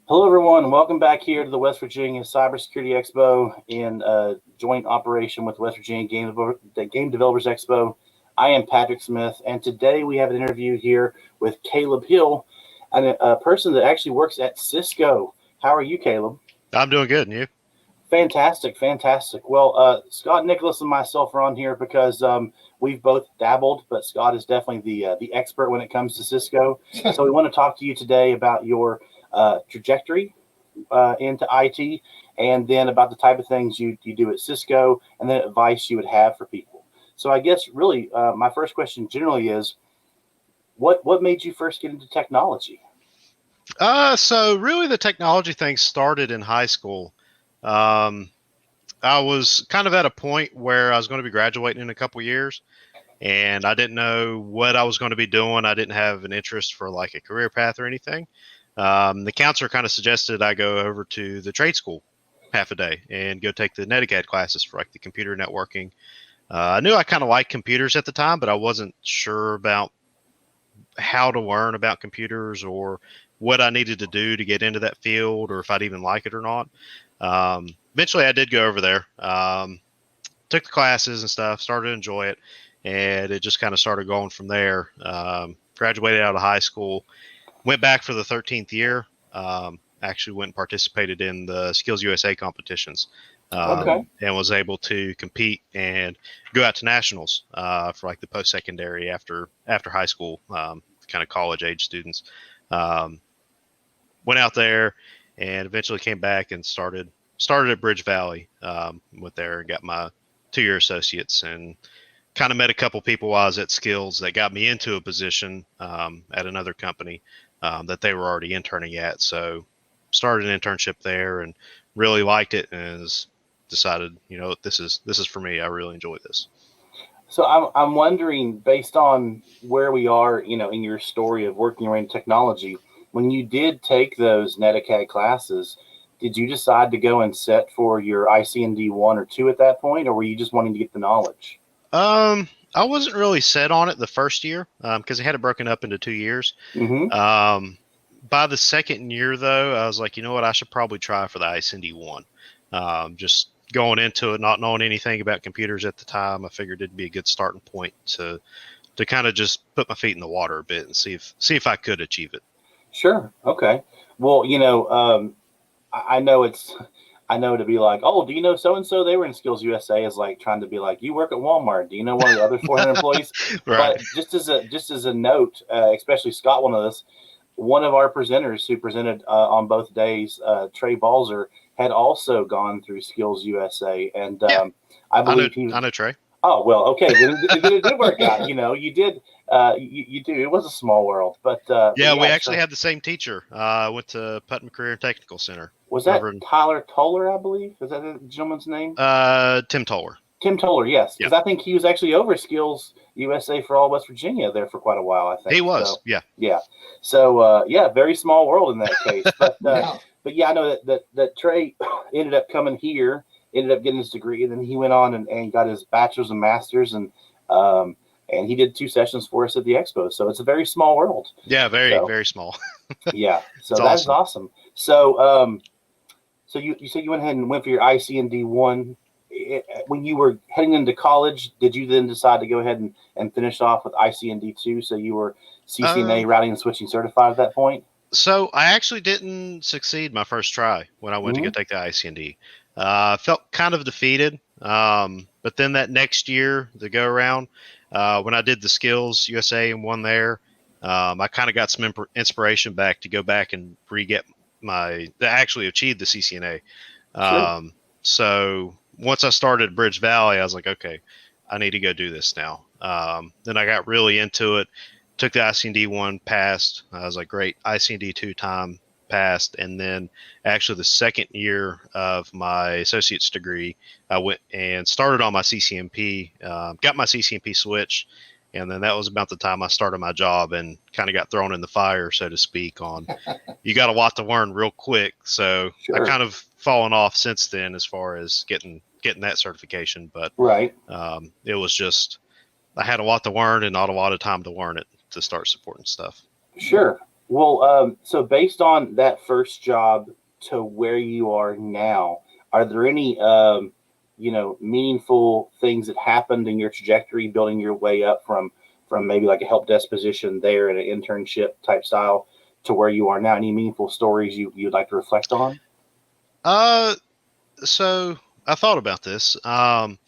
Hello, everyone. Welcome back here to the West Virginia Cybersecurity Expo in joint operation with West Virginia Game Developers Expo. I am Patrick Smith, and today we have an interview here with Caleb Hill, a person that actually works at Cisco. How are you, Caleb? I'm doing good, and you? Fantastic, fantastic. Well, Scott Nicholas and myself are on here because we've both dabbled, but Scott is definitely the expert when it comes to Cisco. So we want to talk to you today about your trajectory into IT, and then about the type of things you do at Cisco, and then advice you would have for people. So I guess really my first question generally is, what made you first get into technology? So really the technology thing started in high school. Um, I was kind of at a point where I was going to be graduating in a couple years, and I didn't know what I was going to be doing. I didn't have an interest for like a career path or anything. The counselor kind of suggested I go over to the trade school half a day and go take the NetAcad classes for like the computer networking. I knew I kind of liked computers at the time, but I wasn't sure about how to learn about computers or what I needed to do to get into that field or if I'd even like it or not. Eventually, I did go over there, took the classes and stuff, started to enjoy it, and it just kind of started going from there. Graduated out of high school, went back for the 13th year. Actually went and participated in the Skills USA competitions, Okay. and was able to compete and go out to nationals for like the post secondary after high school, kind of college age students. Um, Went out there and eventually came back and started at Bridge Valley. Went there and got my 2 year associates and kind of met a couple people while I was at Skills that got me into a position at another company that they were already interning at. So started an internship there and really liked it and decided, this is for me. I really enjoy this. So I'm wondering, based on where we are, in your story of working around technology, when you did take those NetAcad classes, did you decide to go and set for your ICND one or two at that point, or were you just wanting to get the knowledge? I wasn't really set on it the first year because I had it broken up into 2 years. Mm-hmm. Um, by the second year, though, I was like, you know what, I should probably try for the ICND one. Just going into it, not knowing anything about computers at the time, I figured it'd be a good starting point to kind of just put my feet in the water a bit and see if I could achieve it. Sure. Okay. Well, I know I know to be like, oh, do you know so and so? They were in Skills USA is like trying to be like, you work at Walmart. Do you know one of the other 400 employees? Right. But just as a note, especially Scott, one of our presenters who presented on both days, Trey Balzer, had also gone through Skills USA, and Yeah. I I know. believe he. I know Trey. Oh well, okay, then it did work out. You did. You do. It was a small world, but Yeah, we yeah. actually So had the same teacher. I went to Putnam Career and Technical Center was that over in Tyler Toller? I believe is that the gentleman's name? Tim Toller. Tim Toller, yes, Yeah, because I think he was actually over Skills USA for all West Virginia there for quite a while. I he think was. so. Yeah. Yeah, so yeah, very small world in that case. But yeah, I know that Trey ended up coming here, ended up getting his degree, and then he went on and got his bachelor's and master's, um, and he did two sessions for us at the Expo. So it's a very small world. Yeah, very, So very small. yeah, It's so that is awesome. awesome. So you said you went ahead and went for your ICND one. When you were heading into college, did you then decide to go ahead and finish off with ICND two? So you were CCNA Um, routing and switching certified at that point? so I actually didn't succeed my first try when I went to go Mm-hmm. take the ICND. Felt kind of defeated. But then that next year, the go around, when I did the Skills USA and won there, I kind of got some inspiration back to go back and re get to actually achieve the CCNA. Sure. So once I started at Bridge Valley, I was like, okay, I need to go do this now. Then I got really into it, took the ICD one, passed. I was like, great, ICD two time passed. And then actually the second year of my associate's degree, I went and started on my CCNP, got my CCNP switch. And then that was about the time I started my job and kind of got thrown in the fire, so to speak, on you got a lot to learn real quick. So I Sure. kind of fallen off since then as far as getting that certification. But Right. it was just I had a lot to learn and not a lot of time to learn it to start supporting stuff. Sure. Well, so based on that first job to where you are now, are there any, meaningful things that happened in your trajectory, building your way up from maybe like a help desk position there in an internship type style to where you are now? Any meaningful stories you'd like to reflect on? Uh, so I thought about this, and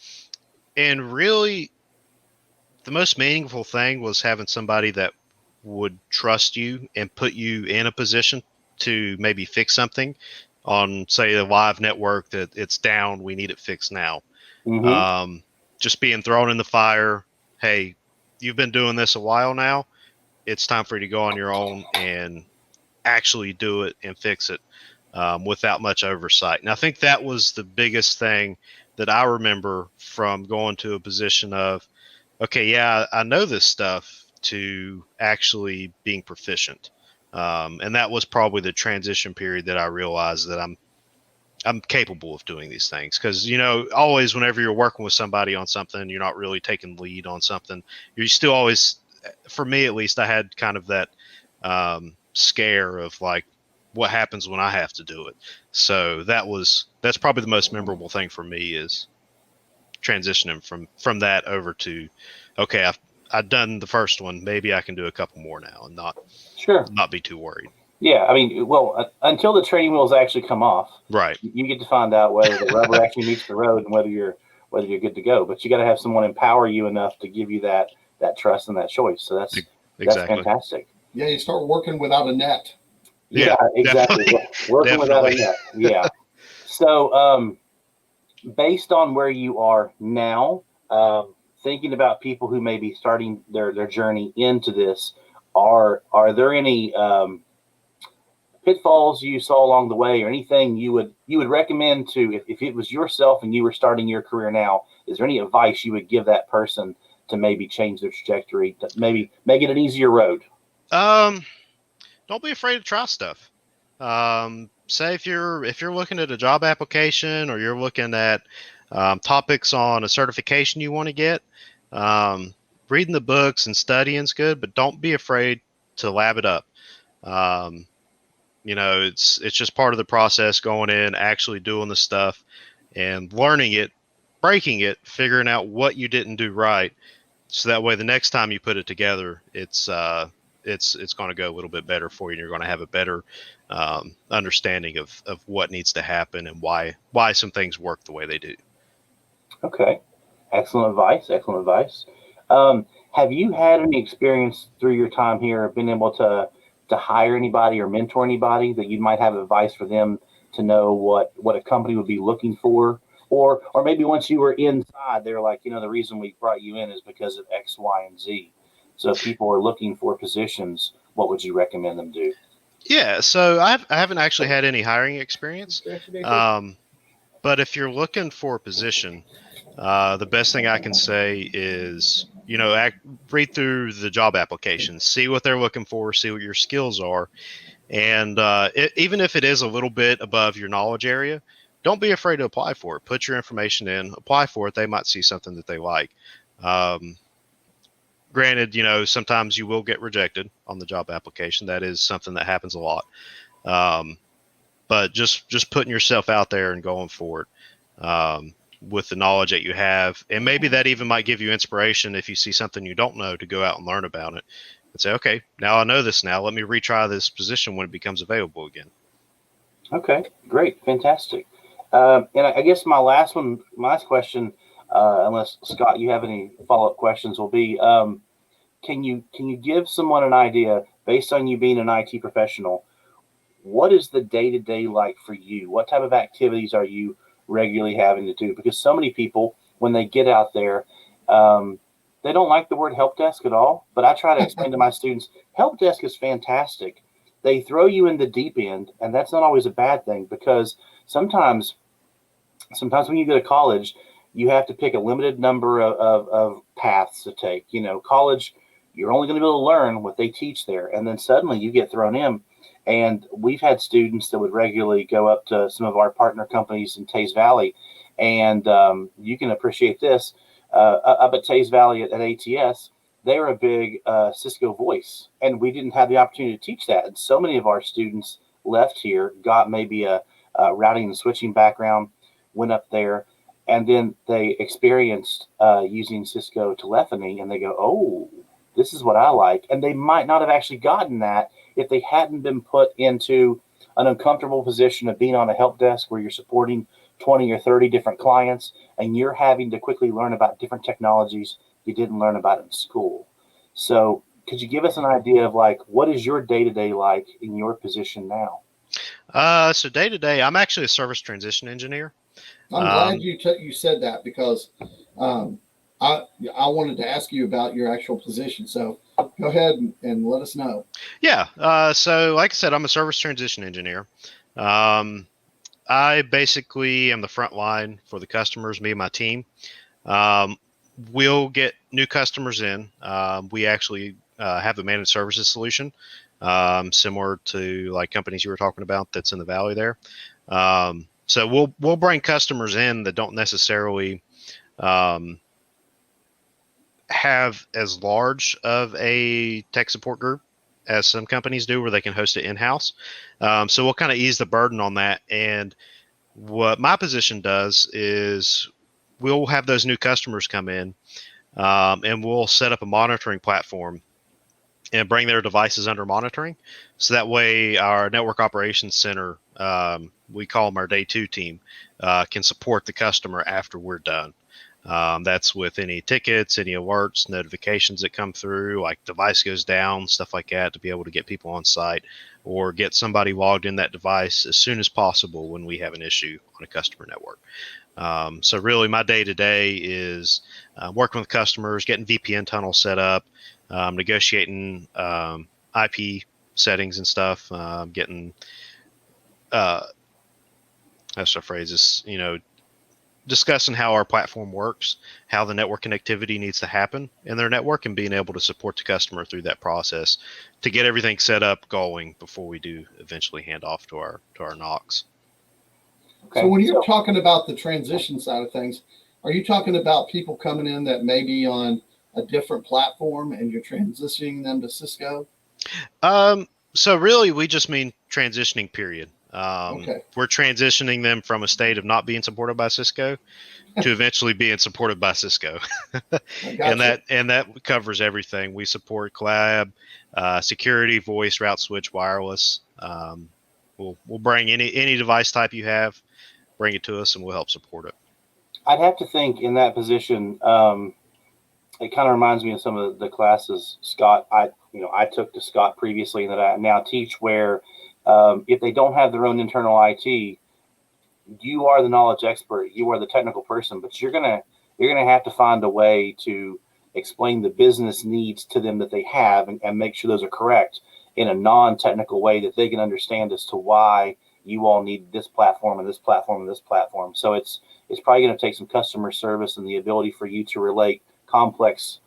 really, the most meaningful thing was having somebody that would trust you and put you in a position to maybe fix something on, say, a live network that it's down, we need it fixed now. Mm-hmm. Um, just being thrown in the fire. Hey, you've been doing this a while now. It's time for you to go on your own and actually do it and fix it, without much oversight. And I think that was the biggest thing that I remember from going to a position of, okay, yeah, I know this stuff, to actually being proficient. And that was probably the transition period that I realized that I'm capable of doing these things, because always whenever you're working with somebody on something, you're not really taking lead on something. You're still always, for me at least, I had kind of that scare of like, what happens when I have to do it. So that's probably the most memorable thing for me, is transitioning from that over to, okay, I've done the first one, maybe I can do a couple more now and Sure. not be too worried. Yeah, I mean, well, until the training wheels actually come off, Right. you get to find out whether the rubber actually meets the road and whether you're good to go. But you got to have someone empower you enough to give you that trust and that choice. So that's Exactly. fantastic. Yeah, you start working without a net. Yeah, Yeah, exactly. definitely. Working without a Definitely. net. Yeah. So, based on where you are now, thinking about people who may be starting their journey into this, are there any pitfalls you saw along the way, or anything you would recommend to, if it was yourself and you were starting your career now? Is there any advice you would give that person to maybe change their trajectory, to maybe make it an easier road? um don't be afraid to try stuff. Say if you're looking at a job application, or you're looking at topics on a certification you want to get, um, reading the books and studying is good, but don't be afraid to lab it up. Um, it's just part of the process, going in, actually doing the stuff and learning it, breaking it, figuring out what you didn't do right, so that way the next time you put it together, it's going to go a little bit better for you, and you're going to have a better understanding of what needs to happen and why some things work the way they do. Okay, excellent advice. Excellent advice. Have you had any experience through your time here, been able to hire anybody or mentor anybody that you might have advice for them to know what a company would be looking for, or maybe once you were inside, they're like, the reason we brought you in is because of X, Y, and Z. So if people are looking for positions, what would you recommend them do? Yeah, so I haven't actually had any hiring experience, um, but if you're looking for a position, the best thing I can say is, read through the job applications, see what they're looking for, see what your skills are. And even if it is a little bit above your knowledge area, don't be afraid to apply for it. Put your information in, apply for it. They might see something that they like. Um, Granted, sometimes you will get rejected on the job application. That is something that happens a lot. Um, but just putting yourself out there and going for it, with the knowledge that you have, and maybe that even might give you inspiration if you see something you don't know, to go out and learn about it and say, okay, now I know this. Now let me retry this position when it becomes available again. Okay, great, fantastic. And I guess my last question, unless Scott, you have any follow up questions, will be, can you give someone an idea based on you being an IT professional? What is the day to day like for you? What type of activities are you regularly having to do? Because so many people, when they get out there, um, they don't like the word help desk at all. But I try to explain to my students, help desk is fantastic. They throw you in the deep end, and that's not always a bad thing, because sometimes sometimes when you go to college, you have to pick a limited number of paths to take. College, you're only going to be able to learn what they teach there. And then suddenly you get thrown in. And we've had students that would regularly go up to some of our partner companies in Tays Valley. And you can appreciate this. Up at Tays Valley at ATS, they're a big Cisco voice, and we didn't have the opportunity to teach that. And so many of our students left here, got maybe a routing and switching background, went up there, and then they experienced using Cisco telephony, and they go, "Oh, this is what I like." And they might not have actually gotten that if they hadn't been put into an uncomfortable position of being on a help desk where you're supporting 20 or 30 different clients, and you're having to quickly learn about different technologies you didn't learn about in school. So could you give us an idea of like, what is your day-to-day like in your position now? So day to day, I'm actually a service transition engineer. I'm glad you said that because um, I wanted to ask you about your actual position. So go ahead and let us know. Yeah. So like I said, I'm a service transition engineer. Um, I basically am the front line for the customers, me and my team. Um, we'll get new customers in. We actually have a managed services solution, similar to like companies you were talking about that's in the valley there. So we'll bring customers in that don't necessarily um, have as large of a tech support group as some companies do, where they can host it in house. So we'll kind of ease the burden on that. And what my position does is we'll have those new customers come in, and we'll set up a monitoring platform and bring their devices under monitoring. So that way, our network operations center, we call them our day two team, can support the customer after we're done. That's with any tickets, any alerts, notifications that come through, like device goes down, stuff like that, to be able to get people on site or get somebody logged in that device as soon as possible when we have an issue on a customer network. So really my day to day is working with customers, getting VPN tunnels set up, negotiating IP settings and stuff, getting, that's our phrases, discussing how our platform works, how the network connectivity needs to happen in their network, and being able to support the customer through that process to get everything set up going before we do eventually hand off to our NOCs. Okay. So when you're talking about the transition side of things, are you talking about people coming in that may be on a different platform and you're transitioning them to Cisco? So really, we just mean transitioning, period. Okay. We're transitioning them from a state of not being supported by Cisco to eventually being supported by Cisco. and that covers everything. We support collab, security, voice, route switch, wireless. We'll bring any device type you have, bring it to us, and we'll help support it. I'd have to think in that position. It kind of reminds me of some of the classes Scott I took to Scott previously, and that I now teach, where if they don't have their own internal IT, you are the knowledge expert, you are the technical person, but you're gonna have to find a way to explain the business needs to them that they have, and make sure those are correct in a non-technical way that they can understand as to why you all need this platform and this platform and this platform. So it's probably going to take some customer service and the ability for you to relate complex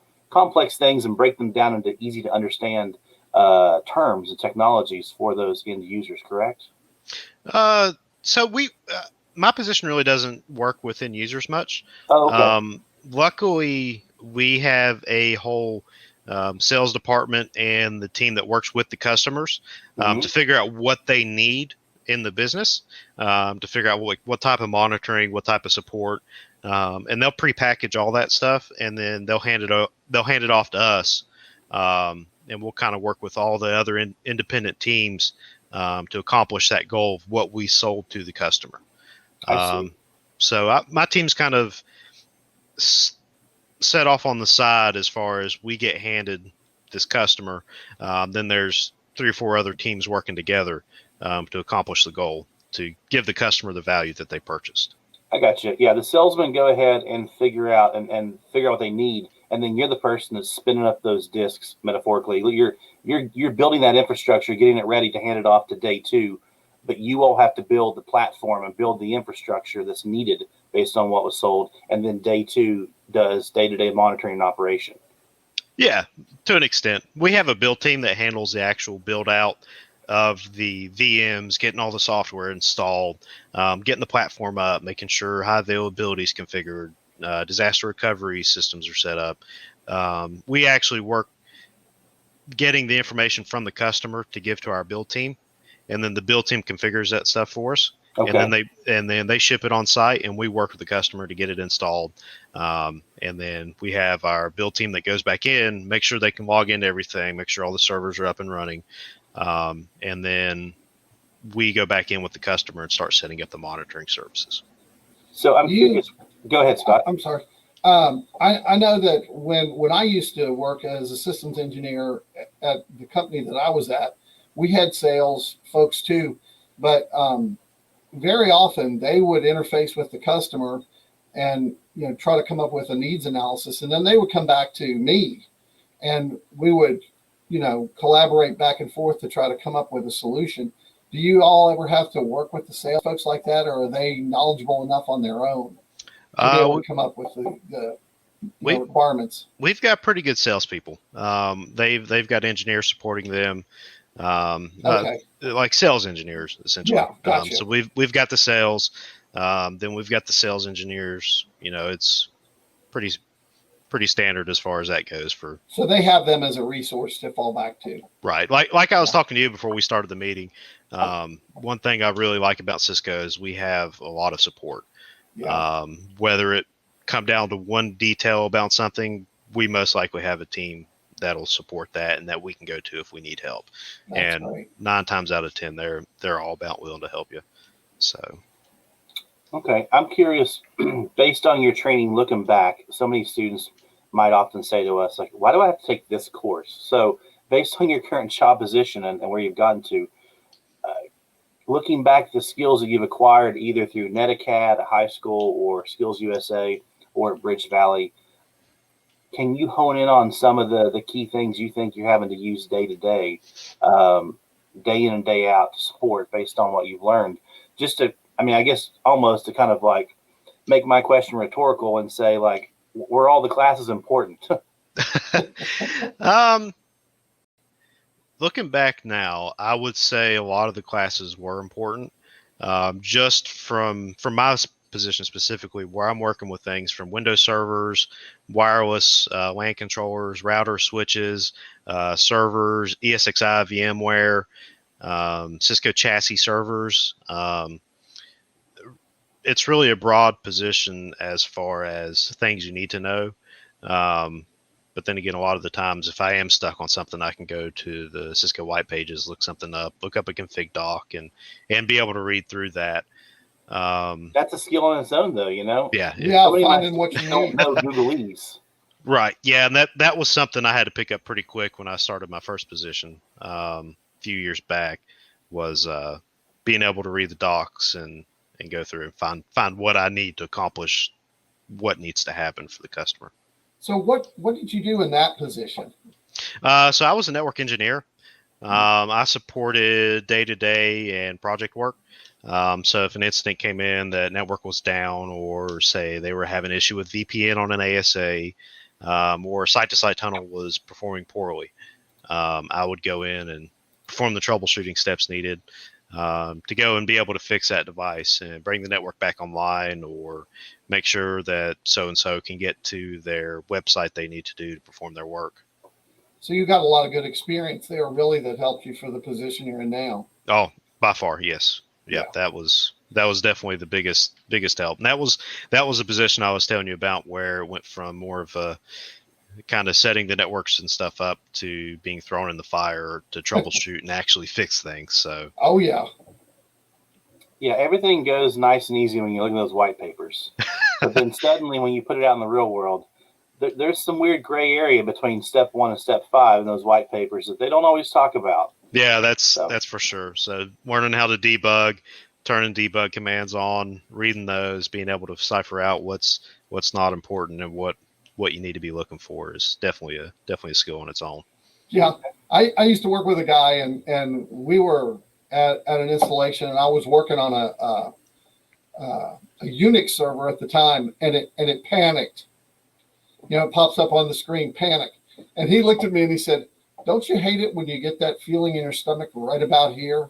things and break them down into easy to understand terms and technologies for those end users, correct? So my position really doesn't work with end users much. Oh, okay. Luckily, we have a whole sales department and the team that works with the customers to figure out what they need in the business, to figure out what type of monitoring, what type of support, and they'll prepackage all that stuff, and then they'll hand it off to us, and we'll kind of work with all the other independent teams to accomplish that goal of what we sold to the customer. I see. So my team's kind of set off on the side as far as we get handed this customer. Then there's 3 or 4 other teams working together to accomplish the goal, to give the customer the value that they purchased. I got you. Yeah, the salesmen go ahead and figure out what they need, and then you're the person that's spinning up those discs metaphorically. You're building that infrastructure, getting it ready to hand it off to day two, but you all have to build the platform and build the infrastructure that's needed based on what was sold, and then day two does day-to-day monitoring and operation. Yeah, to an extent. We have a build team that handles the actual build out of the VMs, getting all the software installed, getting the platform up, making sure high availability is configured, disaster recovery systems are set up, We actually work getting the information from the customer to give to our build team, and then the build team configures that stuff for us. Okay. And then they ship it on site, and we work with the customer to get it installed. And then we have our build team that goes back in, make sure they can log into everything, make sure all the servers are up and running. And then we go back in with the customer and start setting up the monitoring services. So I'm curious. Go ahead, Scott. I'm sorry. I know that when I used to work as a systems engineer at the company that I was at, we had sales folks too, but very often they would interface with the customer and try to come up with a needs analysis, and then they would come back to me, and we would collaborate back and forth to try to come up with a solution. Do you all ever have to work with the sales folks like that, or are they knowledgeable enough on their own to be able to come up with the requirements? We've got pretty good salespeople. They've got engineers supporting them, like sales engineers essentially. Yeah, gotcha. So we've got the sales, then we've got the sales engineers. It's pretty standard as far as that goes. So they have them as a resource to fall back to. Right. Like I was talking to you before we started the meeting. One thing I really like about Cisco is we have a lot of support. Yeah. Whether it come down to one detail about something, we most likely have a team that'll support that and that we can go to if we need help. That's right. 9 times out of 10, they're all about willing to help you. So. Okay. I'm curious, based on your training, looking back, so many students might often say to us, like, why do I have to take this course? So based on your current job position and where you've gotten to, looking back at the skills that you've acquired either through NetAcad at high school or Skills USA or at Bridge Valley, can you hone in on some of the key things you think you're having to use day to day, day in and day out to support based on what you've learned? Just to, I guess almost to kind of like make my question rhetorical and say, like, were all the classes important? Looking back now, I would say a lot of the classes were important. Just from my position specifically, where I'm working with things from Windows servers, wireless LAN controllers, router switches, servers, ESXi, VMware, Cisco chassis servers. It's really a broad position as far as things you need to know. But then again, a lot of the times, if I am stuck on something, I can go to the Cisco white pages, look something up, look up a config doc, and be able to read through that. That's a skill on its own, though, Yeah. Finding what you don't know Googleese. Right. Yeah, and that was something I had to pick up pretty quick when I started my first position a few years back. Was being able to read the docs and go through and find what I need to accomplish, what needs to happen for the customer. So what did you do in that position? So I was a network engineer. I supported day-to-day and project work. So if an incident came in that network was down, or say they were having an issue with VPN on an ASA, or site-to-site tunnel was performing poorly, I would go in and perform the troubleshooting steps needed to go and be able to fix that device and bring the network back online, or make sure that so-and-so can get to their website they need to do to perform their work. So you got a lot of good experience there, really, that helped you for the position you're in now. Oh, by far, yes. Yeah. That was definitely the biggest help. And that was a position I was telling you about, where it went from more of a kind of setting the networks and stuff up to being thrown in the fire to troubleshoot and actually fix things. So. Oh yeah. Yeah, everything goes nice and easy when you look at those white papers. But then suddenly when you put it out in the real world, there's some weird gray area between step 1 and step 5 in those white papers that they don't always talk about. Yeah, that's for sure. So learning how to debug, turning debug commands on, reading those, being able to cipher out what's not important and what you need to be looking for is definitely a skill on its own. Yeah, I used to work with a guy, and we were at an installation, and I was working on a Unix server at the time, and it panicked. It pops up on the screen, panic. And he looked at me and he said, "Don't you hate it when you get that feeling in your stomach right about here?"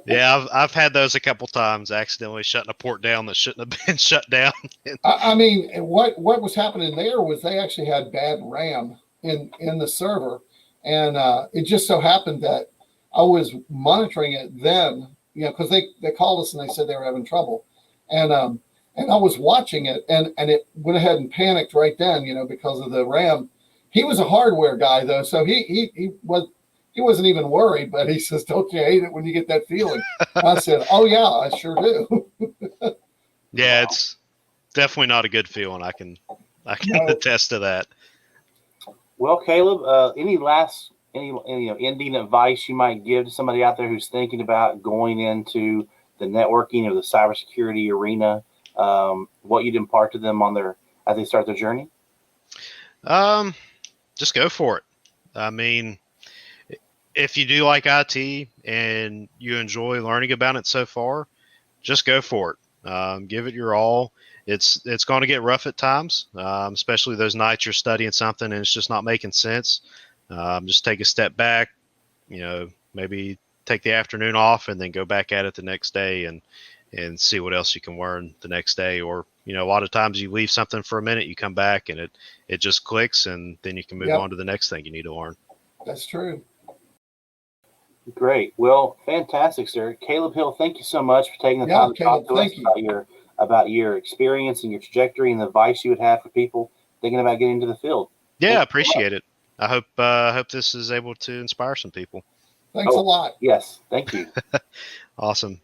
Yeah, I've had those a couple times, accidentally shutting a port down that shouldn't have been shut down. I mean, what was happening there was they actually had bad RAM in the server, and it just so happened that I was monitoring it then, because they called us and they said they were having trouble, and I was watching it, and it went ahead and panicked right then, because of the RAM. He was a hardware guy though, so he wasn't even worried, but he says, "Don't you hate it when you get that feeling?" I said, "Oh yeah, I sure do." Yeah, Wow. it's definitely not a good feeling. I can No. attest to that. Well, Caleb, any ending advice you might give to somebody out there who's thinking about going into the networking or the cybersecurity arena? What you'd impart to them as they start their journey? Just go for it. I mean, if you do like IT and you enjoy learning about it so far, just go for it. Give it your all. It's going to get rough at times, especially those nights you're studying something and it's just not making sense. Just take a step back, maybe take the afternoon off and then go back at it the next day and see what else you can learn the next day. Or, a lot of times you leave something for a minute, you come back and it just clicks, and then you can move on to the next thing you need to learn. That's true. Great. Well, fantastic, sir. Caleb Hill, thank you so much for taking the time to talk to us about your experience and your trajectory and the advice you would have for people thinking about getting into the field. Yeah, I appreciate it. I hope this is able to inspire some people. Thanks a lot. Yes, thank you. Awesome.